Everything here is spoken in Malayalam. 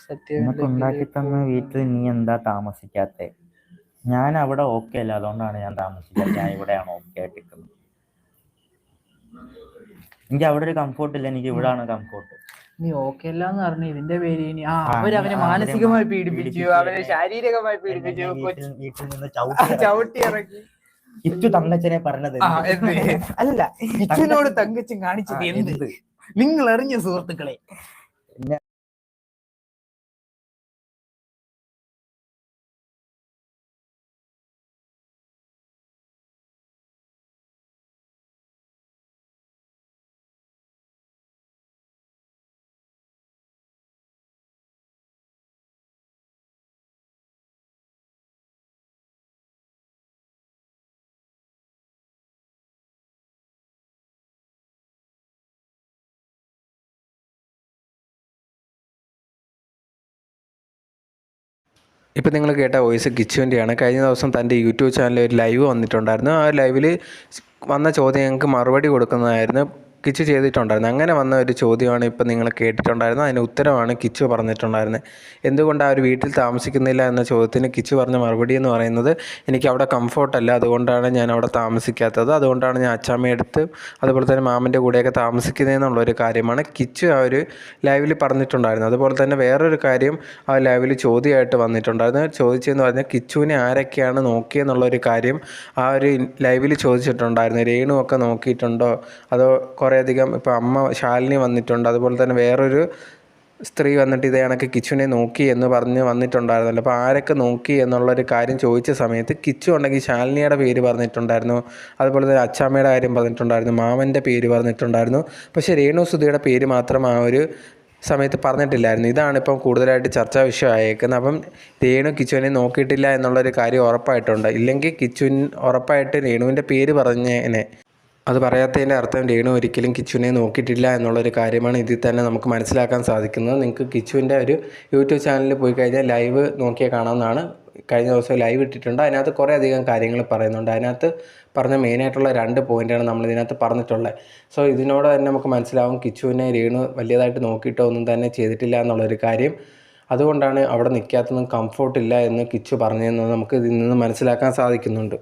സത്യം നിനക്ക് ഉണ്ടെങ്കിലേ ഉണ്ടാക്കി തന്ന വീട്ടിൽ നീ എന്താ താമസിക്കാത്തെ? ഞാൻ അവിടെ ഓക്കെ അല്ല, അതുകൊണ്ടാണ് ഞാൻ താമസിക്കാത്തത്. ഞാൻ ഇവിടെയാണ് ഓക്കെ ആയിട്ട് നിൽക്കുന്നത്. എനിക്ക് അവിടെ ഒരു കംഫോർട്ട് ഇല്ല, എനിക്ക് ഇവിടാണ് കംഫോർട്ട്. നീ ഓക്കെ അല്ലാന്ന് പറഞ്ഞു ഇതിന്റെ പേര് ഇനി അവനെ അവരെ മാനസികമായി പീഡിപ്പിച്ചു, അവനെ എന്നെ ശാരീരികമായി എന്നെ പീഡിപ്പിച്ചു, വീട്ടിൽ നിന്ന് ചവിട്ടി ഇറക്കി. കിച്ചു തങ്കച്ചനെ പറഞ്ഞത് അല്ല, കിച്ചുവിനോട് തങ്കച്ചൻ കാണിച്ചത് എന്ത് നിങ്ങൾ അറിഞ്ഞ സുഹൃത്തുക്കളെ? ഇപ്പോൾ നിങ്ങൾ കേട്ട വോയിസ് കിച്ചുവിൻ്റെയാണ്. കഴിഞ്ഞ ദിവസം തൻ്റെ യൂട്യൂബ് ചാനലിൽ ഒരു ലൈവ് വന്നിട്ടുണ്ടായിരുന്നു. ആ ലൈവിൽ വന്ന ചോദ്യങ്ങൾക്ക് മറുപടി കൊടുക്കുന്നതായിരുന്നു കിച്ചു ചെയ്തിട്ടുണ്ടായിരുന്നു. അങ്ങനെ വന്ന ഒരു ചോദ്യമാണ് ഇപ്പോൾ നിങ്ങൾ കേട്ടിട്ടുണ്ടായിരുന്നത്. അതിന് ഉത്തരമാണ് കിച്ചു പറഞ്ഞിട്ടുണ്ടായിരുന്നത്. എന്തുകൊണ്ട് ആ ഒരു വീട്ടിൽ താമസിക്കുന്നില്ല എന്ന ചോദ്യത്തിന് കിച്ചു പറഞ്ഞ മറുപടി എന്ന് പറയുന്നത്, എനിക്ക് അവിടെ കംഫോർട്ടല്ല, അതുകൊണ്ടാണ് ഞാൻ അവിടെ താമസിക്കാത്തത്, അതുകൊണ്ടാണ് ഞാൻ അച്ചാമ്മയടുത്ത് അതുപോലെ തന്നെ മാമൻ്റെ കൂടെയൊക്കെ താമസിക്കുന്നതെന്നുള്ളൊരു കാര്യമാണ് കിച്ചു ആ ഒരു ലൈവിൽ പറഞ്ഞിട്ടുണ്ടായിരുന്നത്. അതുപോലെ തന്നെ വേറൊരു കാര്യം ആ ലൈവിൽ ചോദ്യമായിട്ട് വന്നിട്ടുണ്ടായിരുന്നു. ചോദിച്ചതെന്ന് പറഞ്ഞാൽ കിച്ചുവിനെ ആരൊക്കെയാണ് നോക്കിയെന്നുള്ളൊരു കാര്യം ആ ഒരു ലൈവിൽ ചോദിച്ചിട്ടുണ്ടായിരുന്നു. രേണു ഒക്കെ നോക്കിയിട്ടുണ്ടോ, അതോ കുറേയധികം ഇപ്പോൾ അമ്മ ശാലിനി വന്നിട്ടുണ്ട്, അതുപോലെ തന്നെ വേറൊരു സ്ത്രീ വന്നിട്ട് ഇതേ കണക്ക് കിച്ചുവിനെ നോക്കി എന്ന് പറഞ്ഞ് വന്നിട്ടുണ്ടായിരുന്നല്ലോ. അപ്പോൾ ആരൊക്കെ നോക്കി എന്നുള്ളൊരു കാര്യം ചോദിച്ച സമയത്ത് കിച്ചു ഉണ്ടെങ്കിൽ ശാലിനിയുടെ പേര് പറഞ്ഞിട്ടുണ്ടായിരുന്നു, അതുപോലെ തന്നെ അച്ചാമ്മയുടെ കാര്യം പറഞ്ഞിട്ടുണ്ടായിരുന്നു, മാമൻ്റെ പേര് പറഞ്ഞിട്ടുണ്ടായിരുന്നു. പക്ഷേ രേണു സുധിയുടെ പേര് മാത്രം ആ ഒരു സമയത്ത് പറഞ്ഞിട്ടില്ലായിരുന്നു. ഇതാണിപ്പം കൂടുതലായിട്ട് ചർച്ചാ വിഷയമായേക്കുന്നത്. അപ്പം രേണു കിച്ചുവിനെ നോക്കിയിട്ടില്ല എന്നുള്ളൊരു കാര്യം ഉറപ്പായിട്ടുണ്ട്. ഇല്ലെങ്കിൽ കിച്ചുവിൻ ഉറപ്പായിട്ട് രേണുവിൻ്റെ പേര് പറഞ്ഞേനെ. അത് പറയാത്തതിൻ്റെ അർത്ഥം രേണു ഒരിക്കലും കിച്ചുവിനെ നോക്കിയിട്ടില്ല എന്നുള്ളൊരു കാര്യമാണ് ഇതിൽ തന്നെ നമുക്ക് മനസ്സിലാക്കാൻ സാധിക്കുന്നത്. നിങ്ങൾക്ക് കിച്ചുവിൻ്റെ ഒരു യൂട്യൂബ് ചാനലിൽ പോയി കഴിഞ്ഞാൽ ലൈവ് നോക്കിയാൽ കാണാവുന്നതാണ്. കഴിഞ്ഞ ദിവസം ലൈവ് ഇട്ടിട്ടുണ്ട്. അതിനകത്ത് കുറേ അധികം കാര്യങ്ങൾ പറയുന്നുണ്ട്. അതിനകത്ത് പറഞ്ഞ മെയിനായിട്ടുള്ള 2 പോയിൻ്റാണ് നമ്മളിതിനകത്ത് പറഞ്ഞിട്ടുള്ളത്. സോ ഇതിനോട് തന്നെ നമുക്ക് മനസ്സിലാവും കിച്ചുവിനെ രേണു വലിയതായിട്ട് നോക്കിയിട്ടോ ഒന്നും തന്നെ ചെയ്തിട്ടില്ല എന്നുള്ളൊരു കാര്യം. അതുകൊണ്ടാണ് അവിടെ നിൽക്കാത്തതും കംഫോർട്ടില്ല എന്ന് കിച്ചു പറഞ്ഞതെന്ന് നമുക്ക് ഇതിൽ നിന്ന് മനസ്സിലാക്കാൻ സാധിക്കുന്നുണ്ട്.